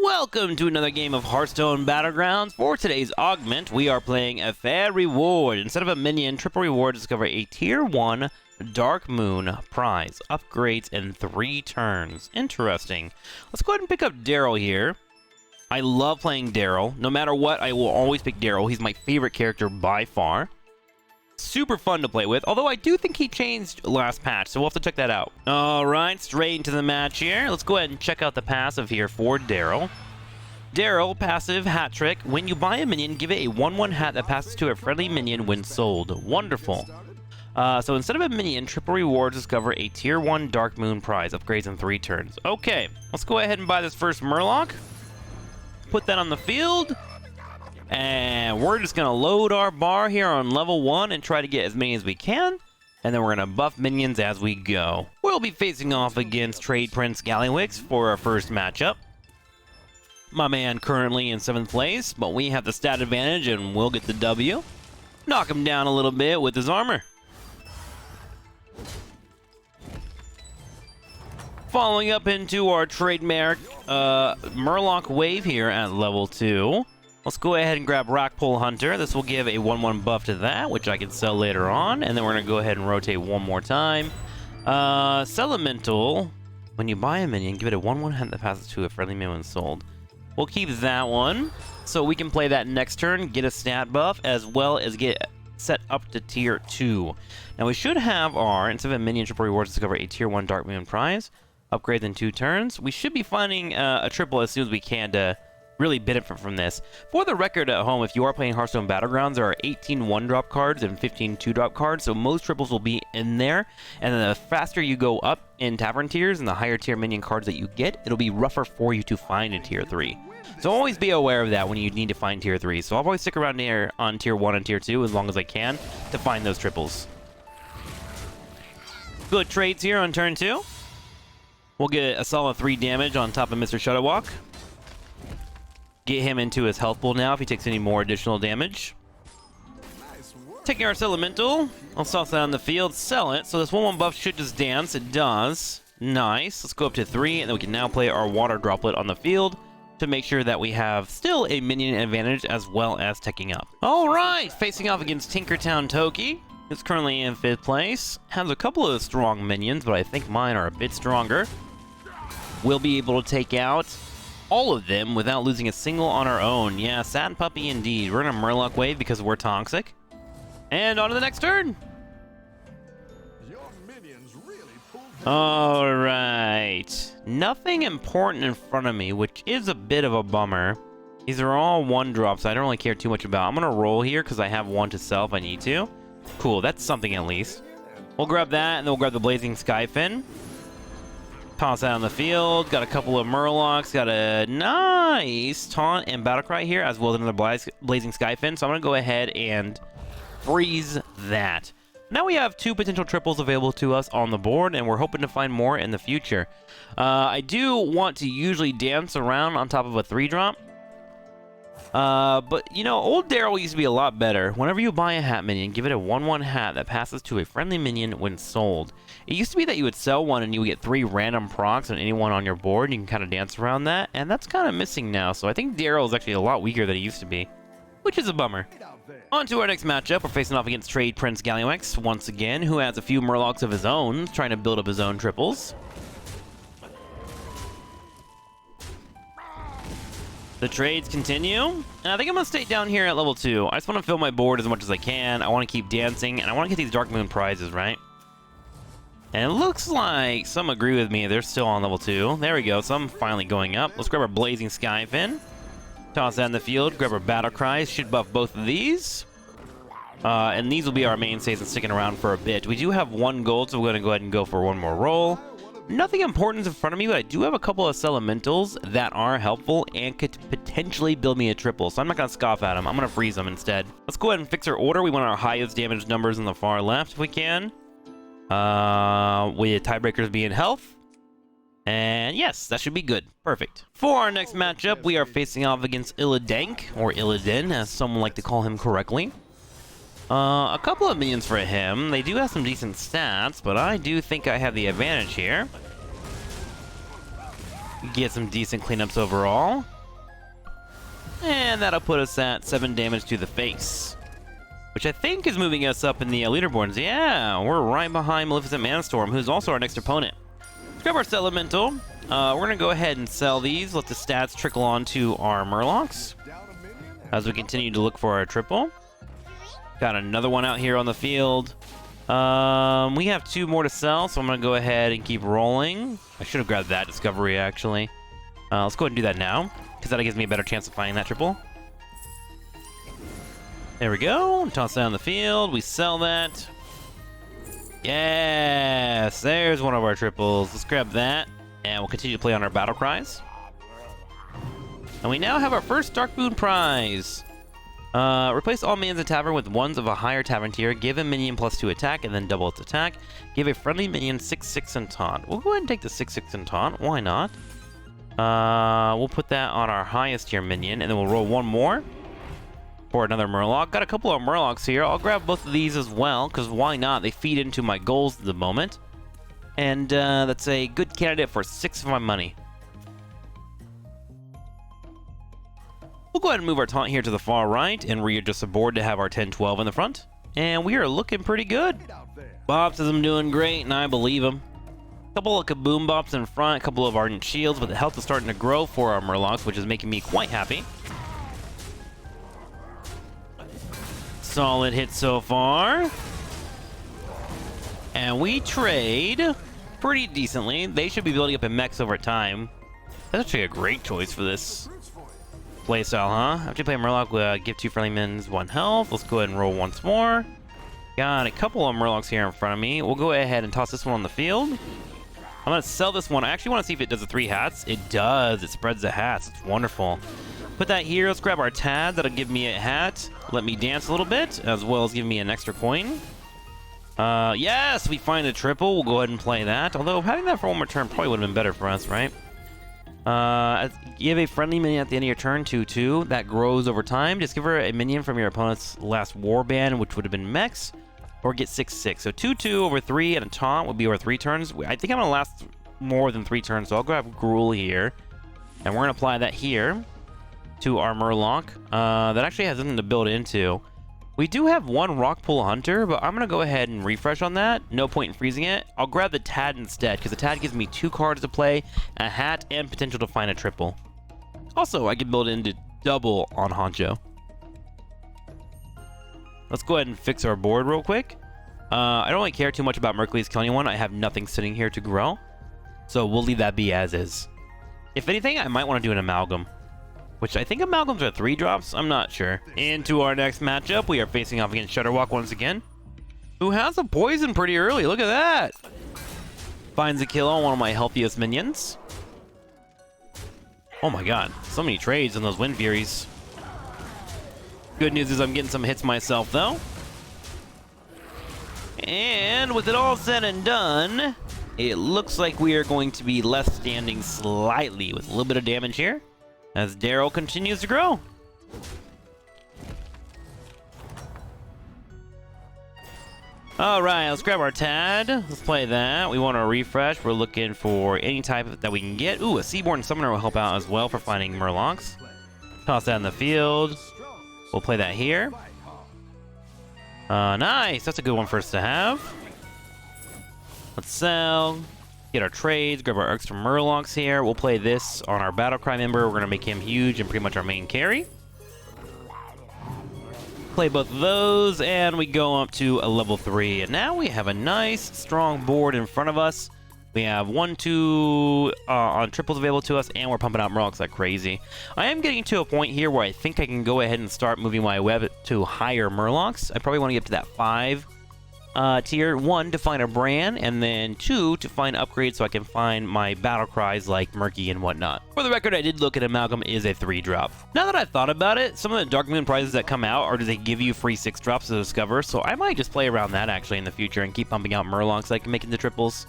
Welcome to another game of Hearthstone Battlegrounds. For today's augment, we are playing a fair reward. Instead of a minion, triple reward, discover a tier 1 Dark Moon prize. Upgrades in 3 turns. Interesting. Let's go ahead and pick up Daryl here. I love playing Daryl. No matter what, I will always pick Daryl. He's my favorite character by far. Super fun to play with, although I do think he changed last patch, so we'll have to check that out. Alright, straight into the match here. Let's go ahead and check out the passive here for Daryl. Daryl, passive, hat trick. When you buy a minion, give it a 1/1 hat that passes to a friendly minion when sold. Wonderful. So instead of a minion, triple rewards discover a tier 1 Dark Moon prize. Upgrades in 3 turns. Okay, let's go ahead and buy this first murloc. Put that on the field. And we're just going to load our bar here on level 1 and try to get as many as we can. And then we're going to buff minions as we go. We'll be facing off against Trade Prince Gallywix for our first matchup. My man currently in 7th place, but we have the stat advantage and we'll get the W. Knock him down a little bit with his armor. Following up into our trademark Murloc wave here at level 2. Let's go ahead and grab Rockpull Hunter. This will give a 1/1 buff to that, which I can sell later on. And then we're going to go ahead and rotate one more time. Elemental. When you buy a minion, give it a 1/1 hat that passes to a friendly minion when sold. We'll keep that one. So we can play that next turn, get a stat buff, as well as get set up to tier 2. Now we should have our, instead of a minion triple rewards, discover a tier 1 Dark Moon prize. Upgrades in 2 turns. We should be finding a triple as soon as we can to really benefit from this. For the record at home, if you are playing Hearthstone Battlegrounds, there are 18 1-drop cards and 15 2-drop cards, so most triples will be in there. And then the faster you go up in Tavern tiers and the higher tier minion cards that you get, it'll be rougher for you to find in tier 3. So always be aware of that when you need to find tier 3. So I'll always stick around here on tier 1 and tier 2 as long as I can to find those triples. Good trades here on turn 2. We'll get a solid 3 damage on top of Mr. Shutterwalk. Get him into his health pool now if he takes any more additional damage. Taking our Elemental. I'll toss that on the field, sell it. So this 1/1 buff should just dance. It does. Nice. Let's go up to 3, and then we can now play our Water Droplet on the field to make sure that we have still a minion advantage as well as teching up. Alright, facing off against Tinkertown Toki. Who's currently in 5th place. Has a couple of strong minions, but I think mine are a bit stronger. We'll be able to take out all of them without losing a single on our own. Yeah, sad puppy indeed. We're in a Murloc wave because we're toxic. And on to the next turn. Alright. Nothing important in front of me, which is a bit of a bummer. These are all 1-drops I don't really care too much about. I'm going to roll here because I have 1 to sell if I need to. Cool, that's something at least. We'll grab that, and then we'll grab the Blazing Skyfin. Toss that on the field. Got a couple of Murlocs. Got a nice Taunt and Battlecry here, as well as another Blazing Skyfin. So I'm going to go ahead and freeze that. Now we have 2 potential triples available to us on the board, and we're hoping to find more in the future. I do want to usually dance around on top of a 3-drop. But, you know, old Daryl used to be a lot better. Whenever you buy a hat minion, give it a 1/1 hat that passes to a friendly minion when sold. It used to be that you would sell one and you would get 3 random procs on anyone on your board, and you can kind of dance around that, and that's kind of missing now. So I think Daryl is actually a lot weaker than he used to be, which is a bummer. On to our next matchup. We're facing off against Trade Prince Gallywix once again, who has a few Murlocs of his own, trying to build up his own triples. The trades continue, and I think I'm going to stay down here at level 2. I just want to fill my board as much as I can. I want to keep dancing, and I want to get these Dark Moon prizes, right? And it looks like some agree with me. They're still on level 2. There we go. Some finally going up. Let's grab our Blazing Skyfin. Toss that in the field. Grab our Battle Cries. Should buff both of these. And these will be our mainstays and sticking around for a bit. We do have 1 gold, so we're going to go ahead and go for 1 more roll. Nothing important in front of me, but I do have a couple of Elementals that are helpful and could potentially build me a triple, so I'm not going to scoff at them. I'm going to freeze them instead. Let's go ahead and fix our order. We want our highest damage numbers on the far left if we can. With tiebreakers being health. And yes, that should be good. Perfect. For our next matchup, we are facing off against Illidank, or Illidan, as someone like to call him correctly. A couple of minions for him. They do have some decent stats, but I do think I have the advantage here. Get some decent cleanups overall. And that'll put us at 7 damage to the face, which I think is moving us up in the leaderboards. Yeah, we're right behind Maleficent Manstorm, who's also our next opponent. Let's grab our Elemental. We're going to go ahead and sell these. Let the stats trickle onto our Murlocs as we continue to look for our triple. Got another one out here on the field. We have 2 more to sell, so I'm going to go ahead and keep rolling. I should have grabbed that discovery, actually. Let's go ahead and do that now, because that gives me a better chance of finding that triple. There we go. Toss that on the field. We sell that. Yes, there's one of our triples. Let's grab that, and we'll continue to play on our battle cries. And we now have our first Dark Moon prize. Replace all minions in Tavern with ones of a higher Tavern tier. Give a minion +2 attack and then double its attack. Give a friendly minion 6/6 and taunt. We'll go ahead and take the 6/6 and taunt. Why not? We'll put that on our highest tier minion, and then we'll roll one more for another Murloc. Got a couple of Murlocs here. I'll grab both of these as well, because why not? They feed into my goals at the moment. And that's a good candidate for 6 of my money. We'll go ahead and move our taunt here to the far right and readjust the board to have our 10-12 in the front. And we are looking pretty good. Bob says I'm doing great, and I believe him. A couple of Kaboom Bops in front, a couple of Ardent Shields, but the health is starting to grow for our Murlocs, which is making me quite happy. Solid hit so far. And we trade pretty decently. They should be building up in mechs over time. That's actually a great choice for this playstyle, huh? After you play Murloc, we'll give 2 friendly minions 1 health. Let's go ahead and roll once more. Got a couple of Murlocs here in front of me. We'll go ahead and toss this one on the field. I'm going to sell this one. I actually want to see if it does the 3 hats. It does. It spreads the hats. It's wonderful. Put that here. Let's grab our Tad. That'll give me a hat. Let me dance a little bit, as well as give me an extra coin. Yes, we find a triple. We'll go ahead and play that. Although having that for one more turn probably would have been better for us, right? Give a friendly minion at the end of your turn, 2/2. That grows over time. Just give her a minion from your opponent's last warband, which would have been mechs, or get 6/6. So 2/2 over 3 and a taunt would be over 3 turns. I think I'm going to last more than 3 turns, so I'll grab Gruul here. And we're going to apply that here to our Murloc. That actually has something to build into. We do have 1 Rockpool Hunter, but I'm going to go ahead and refresh on that. No point in freezing it. I'll grab the Tad instead, because the Tad gives me 2 cards to play, a hat, and potential to find a triple. Also, I can build into double on Honcho. Let's go ahead and fix our board real quick. I don't really care too much about Mercury's killing anyone. I have nothing sitting here to grow, so we'll leave that be as is. If anything, I might want to do an Amalgam, which I think Amalgams are 3 drops. I'm not sure. Into our next matchup, we are facing off against Shutterwalk once again, who has a poison pretty early. Look at that. Finds a kill on one of my healthiest minions. Oh my god, so many trades on those Wind Furies. Good news is I'm getting some hits myself, though. And with it all said and done, it looks like we are going to be left standing slightly with a little bit of damage here, as Daryl continues to grow. Alright, let's grab our Tad. Let's play that. We want to refresh. We're looking for any type that we can get. Ooh, a Seaborn Summoner will help out as well for finding Murlocs. Toss that in the field. We'll play that here. Nice. That's a good one for us to have. Let's sell. Get our trades. Grab our extra Murlocs here. We'll play this on our Battlecry member. We're going to make him huge and pretty much our main carry. Play both of those, and we go up to a level 3. And now we have a nice, strong board in front of us. We have 1, 2 on triples available to us, and we're pumping out Murlocs like crazy. I am getting to a point here where I think I can go ahead and start moving my web to higher Murlocs. I probably want to get to that 5 tier. 1, to find a brand, and then 2, to find upgrades so I can find my battle cries like Murky and whatnot. For the record, I did look at Amalgam is a 3 drop. Now that I've thought about it, some of the Dark Moon prizes that come out are, do they give you free 6 drops to discover, so I might just play around that actually in the future and keep pumping out Murlocs so I can make into triples.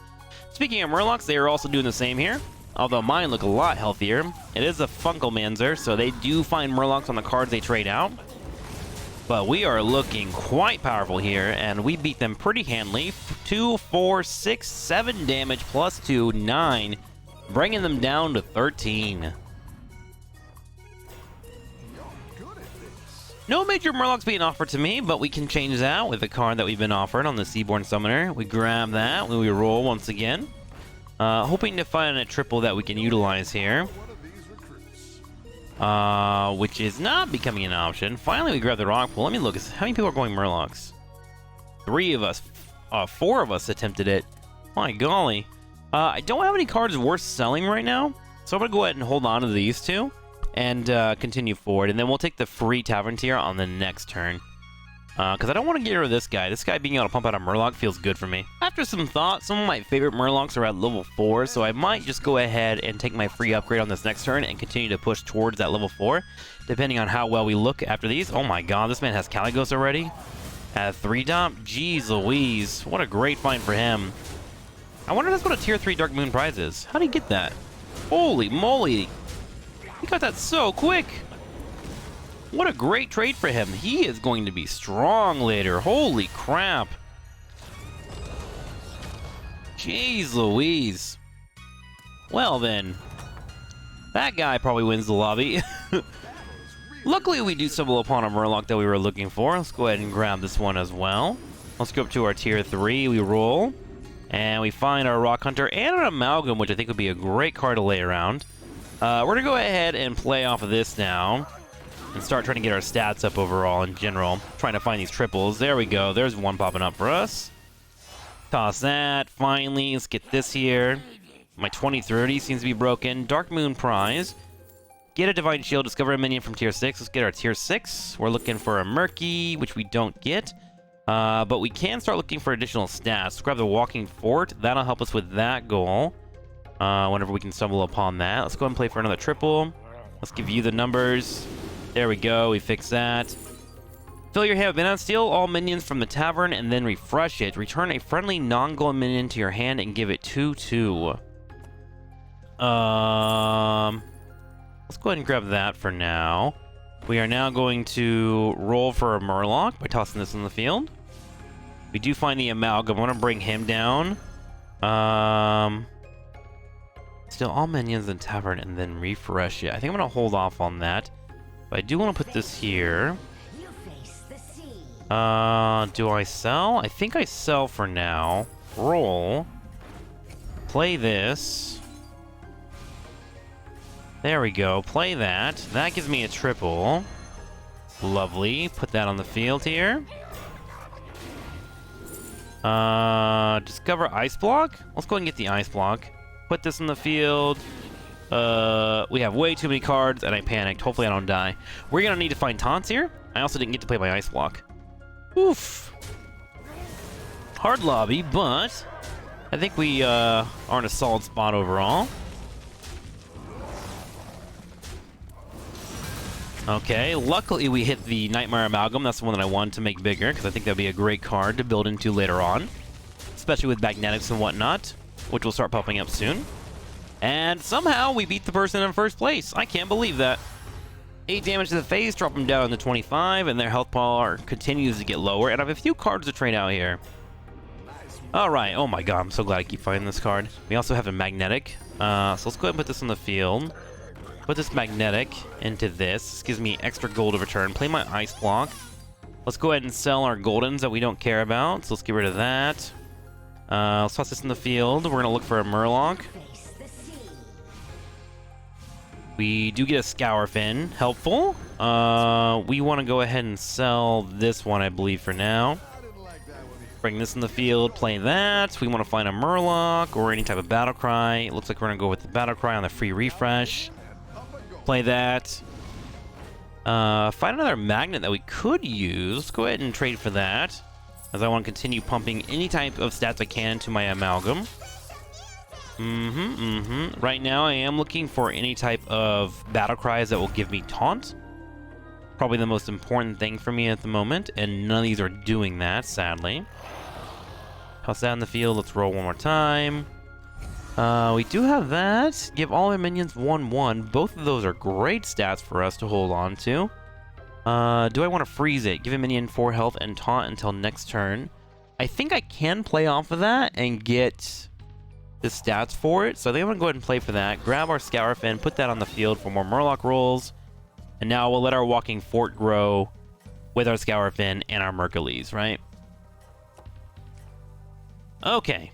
Speaking of Murlocs, they are also doing the same here, although mine look a lot healthier. It is a Funkelmanzer, so they do find Murlocs on the cards they trade out. But we are looking quite powerful here, and we beat them pretty handily. 2, 4, 6, 7 damage plus 2, 9, bringing them down to 13. No major murlocs being offered to me, but we can change that with the card that we've been offered on the Seaborn Summoner. We grab that when we roll once again. Hoping to find a triple that we can utilize here. Which is not becoming an option. Finally, we grab the rock pool. Let me look. How many people are going murlocs? 3 of us. 4 of us attempted it. My golly. I don't have any cards worth selling right now, so I'm going to go ahead and hold on to these 2 and continue forward. And then we'll take the free Tavern tier on the next turn. Because I don't want to get rid of this guy. This guy being able to pump out a Murloc feels good for me. After some thought, some of my favorite Murlocs are at level 4, so I might just go ahead and take my free upgrade on this next turn and continue to push towards that level 4, depending on how well we look after these. Oh my god, this man has Caligos already? At 3-dump? Jeez Louise, what a great find for him. I wonder if that's what a tier 3 Dark Moon prize is. How did he get that? Holy moly! He got that so quick! What a great trade for him. He is going to be strong later. Holy crap. Jeez Louise. Well then. That guy probably wins the lobby. Luckily we do stumble upon a Murloc that we were looking for. Let's go ahead and grab this one as well. Let's go up to our tier 3. We roll. And we find our Rock Hunter and an Amalgam, which I think would be a great card to lay around. We're going to go ahead and play off of this now. And start trying to get our stats up overall in general. Trying to find these triples. There we go. There's one popping up for us. Toss that. Finally, let's get this here. My 2030 seems to be broken. Dark Moon prize. Get a Divine Shield. Discover a minion from tier 6. Let's get our tier 6. We're looking for a Murky, which we don't get. But we can start looking for additional stats. Let's grab the Walking Fort. That'll help us with that goal. Whenever we can stumble upon that. Let's go ahead and play for another triple. Let's give you the numbers. There we go, we fix that. Fill your hand with mana, steal all minions from the tavern, and then refresh it. Return a friendly non-golem minion to your hand and give it 2/2. Let's go ahead and grab that for now. We are now going to roll for a Murloc by tossing this in the field. We do find the Amalgam. I want to bring him down. Steal all minions in tavern and then refresh it. I think I'm going to hold off on that. But I do want to put this here. Do I sell? I think I sell for now. Roll. Play this. There we go. Play that. That gives me a triple. Lovely. Put that on the field here. Discover Ice Block? Let's go ahead and get the Ice Block. Put this in the field. We have way too many cards, and I panicked. Hopefully I don't die. We're going to need to find taunts here. I also didn't get to play my Ice Block. Oof. Hard lobby, but I think we are in a solid spot overall. Okay, luckily we hit the Nightmare Amalgam. That's the one that I wanted to make bigger, because I think that would be a great card to build into later on. Especially with magnetics and whatnot, which will start popping up soon. And somehow we beat the person in first place. I can't believe that. 8 damage to the face, drop them down to 25, and their health bar continues to get lower. And I have a few cards to trade out here. Alright, oh my god, I'm so glad I keep finding this card. We also have a magnetic. So let's go ahead and put this on the field. Put this magnetic into this. This gives me extra gold to return. Play my Ice Block. Let's go ahead and sell our Goldens that we don't care about. So let's get rid of that. Let's toss this in the field. We're going to look for a Murloc. We do get a Scour Fin. Helpful. We want to go ahead and sell this one, I believe, for now. Bring this in the field. Play that. We want to find a Murloc or any type of Battle Cry. It looks like we're going to go with the Battle Cry on the free refresh. Play that. Find another magnet that we could use. Let's go ahead and trade for that, as I want to continue pumping any type of stats I can to my Amalgam. Right now, I am looking for any type of battle cries that will give me taunt. Probably the most important thing for me at the moment, and none of these are doing that, sadly. Toss that in the field. Let's roll one more time. We do have that. Give all our minions 1/1. Both of those are great stats for us to hold on to. Do I want to freeze it? Give a minion 4 health and taunt until next turn. I think I can play off of that and get the stats for it. So I think I'm going to go ahead and play for that. Grab our Scour Fin, put that on the field for more Murloc rolls. And now we'll let our Walking Fort grow with our Scourfin and our Mercules, right? Okay.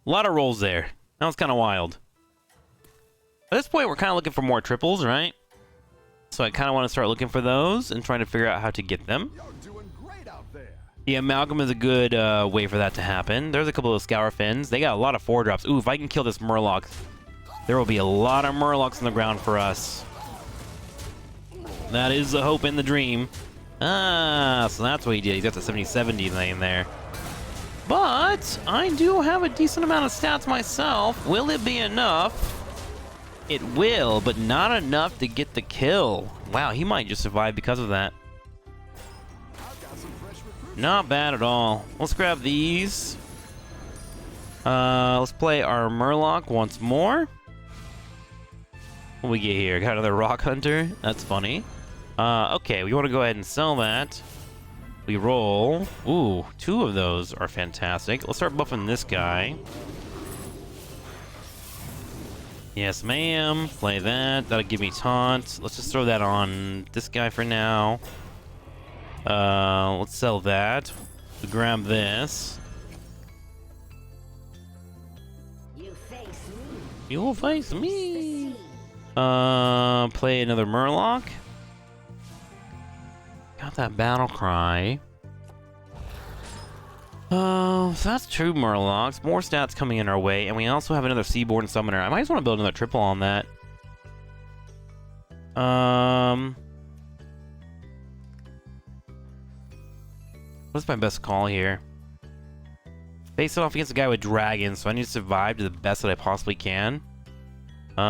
A lot of rolls there. That was kind of wild. At this point, we're kind of looking for more triples, right? So I kind of want to start looking for those and trying to figure out how to get them. The Amalgam is a good way for that to happen. There's a couple of Scourfins. They got a lot of 4-drops. Ooh, if I can kill this Murloc, there will be a lot of Murlocs on the ground for us. That is the hope and the dream. Ah, so that's what he did. He's got the 70-70 lane there. But I do have a decent amount of stats myself. Will it be enough? It will, but not enough to get the kill. Wow, he might just survive because of that. Not bad at all. Let's grab these. Let's play our Murloc once more. What do we get here? Got another Rock Hunter. That's funny. Okay, we want to go ahead and sell that. We roll. Ooh, 2 of those are fantastic. Let's start buffing this guy. Yes, ma'am. Play that. That'll give me taunt. Let's just throw that on this guy for now. Let's sell that. We grab this. You will face me. Play another Murloc. Got that battle cry. So that's 2 Murlocs. More stats coming in our way, and we also have another Seaborn Summoner. I might just want to build another triple on that. What's my best call here? Face it off against a guy with dragons, so I need to survive to the best that I possibly can. Yeah,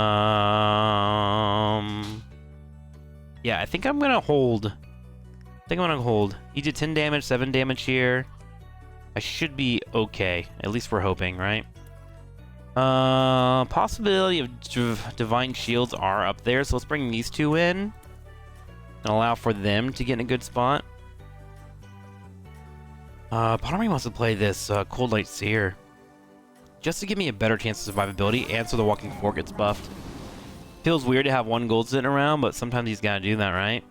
I think I'm gonna hold. He did 10 damage, 7 damage here. I should be okay. At least we're hoping, right? Possibility of Divine Shields are up there, so let's bring these 2 in. And allow for them to get in a good spot. Part of me wants to play this Cold Light Seer. Just to give me a better chance of survivability, and so the Walking Fort gets buffed. Feels weird to have 1 gold sitting around, but sometimes he's gotta do that, right?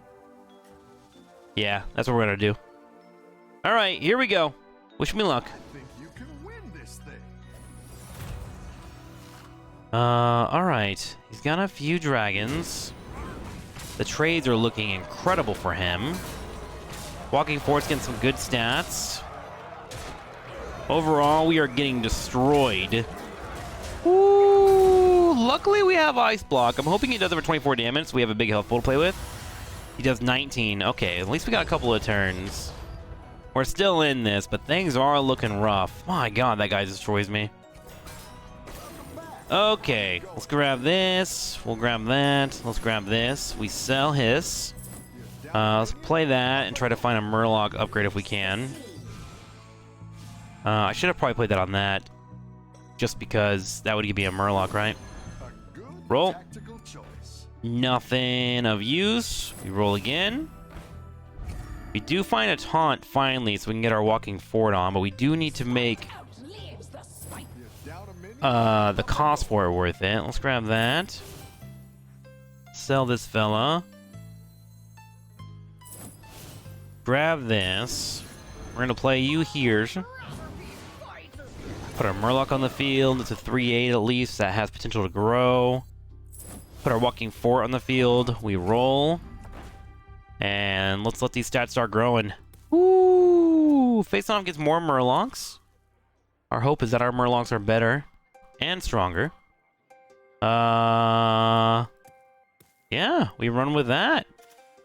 Yeah, that's what we're gonna do. Alright, here we go. Wish me luck. I think you can win this thing. Alright. He's got a few dragons. The trades are looking incredible for him. Walking Fort's getting some good stats. Overall, we are getting destroyed. Ooh, luckily we have Ice Block. I'm hoping he does over 24 damage, so we have a big health pool to play with. He does 19. Okay, at least we got a couple of turns. We're still in this, but things are looking rough. My god, that guy destroys me. Okay, let's grab this. We'll grab that. Let's grab this. We sell his. Let's play that and try to find a Murloc upgrade if we can. I should have probably played that on that. Just because that would give me a Murloc, right? Roll. Nothing of use. We roll again. We do find a taunt finally, so we can get our Walking Fort on, but we do need to make the cost for it worth it. Let's grab that. Sell this fella. Grab this. We're gonna play you here. Put our Murloc on the field. It's a 3/8 at least. That has potential to grow. Put our Walking Fort on the field. We roll. And let's let these stats start growing. Ooh! Face off gets more Murlocs. Our hope is that our Murlocs are better and stronger. Yeah, we run with that.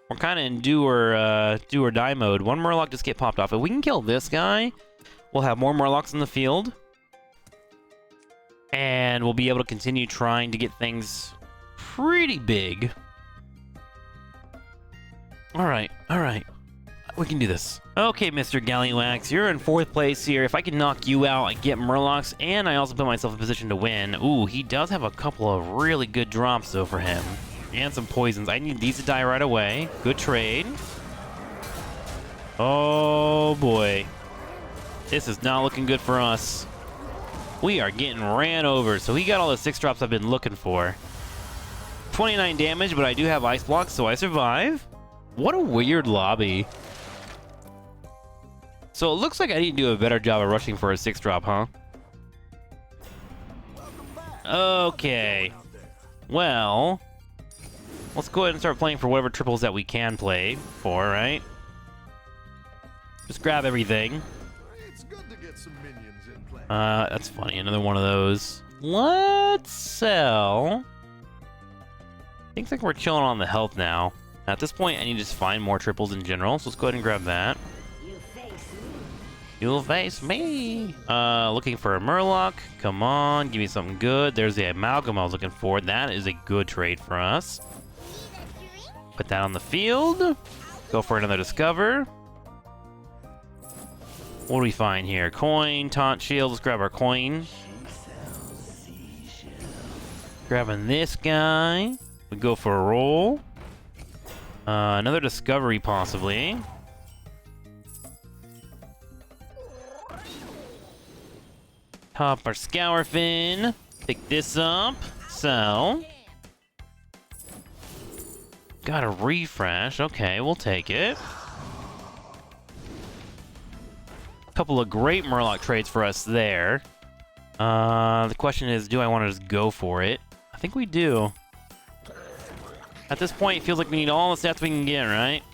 We're kind of in do or die mode. 1 Murloc just get popped off. If we can kill this guy, we'll have more Murlocs in the field. And we'll be able to continue trying to get things pretty big. Alright. We can do this. Okay, Mr. Gallywax, you're in 4th place here. If I can knock you out, I get Murlocs, and I also put myself in position to win. Ooh, he does have a couple of really good drops, though, for him. And some poisons. I need these to die right away. Good trade. Oh, boy. This is not looking good for us. We are getting ran over. So he got all the 6 drops I've been looking for. 29 damage, but I do have Ice Block, so I survive. What a weird lobby. So it looks like I need to do a better job of rushing for a 6-drop, huh? Okay. Well, let's go ahead and start playing for whatever triples that we can play for, right? Just grab everything. It's good to get some minions in play. That's funny. Another one of those. Let's sell. Seems like we're chilling on the health now. At this point, I need to just find more triples in general, so let's go ahead and grab that. You'll face me. Looking for a murloc. Come on, give me something good. There's the amalgam I was looking for. That is a good trade for us. Put that on the field. Go for another discover. What do we find here? Coin, taunt, shield. Let's grab our coin. Grabbing this guy. We go for a roll. Another discovery, possibly. Pop our scour fin. Pick this up. So. Got a refresh. Okay, we'll take it. Couple of great murloc trades for us there. The question is, do I want to just go for it? I think we do. At this point, it feels like we need all the stats we can get, right?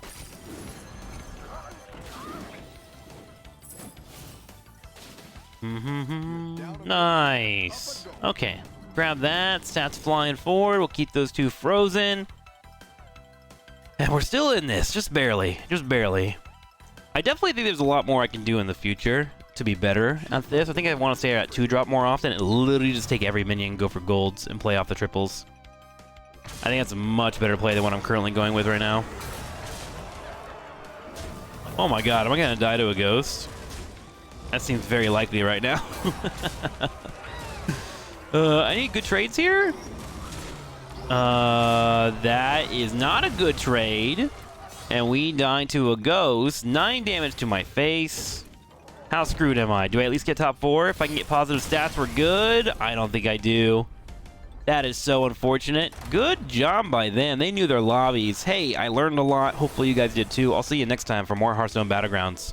Nice. Okay, grab that. Stats flying forward. We'll keep those two frozen. And we're still in this, just barely. Just barely. I definitely think there's a lot more I can do in the future to be better at this. I think I want to stay at 2-drop more often and literally just take every minion, go for golds, and play off the triples. I think that's a much better play than what I'm currently going with right now. Oh my god, am I gonna die to a ghost? That seems very likely right now. I need good trades here. That is not a good trade. And we die to a ghost. 9 damage to my face. How screwed am I? Do I at least get top 4? If I can get positive stats, we're good. I don't think I do. That is so unfortunate. Good job by them. They knew their lobbies. Hey, I learned a lot. Hopefully you guys did too. I'll see you next time for more Hearthstone Battlegrounds.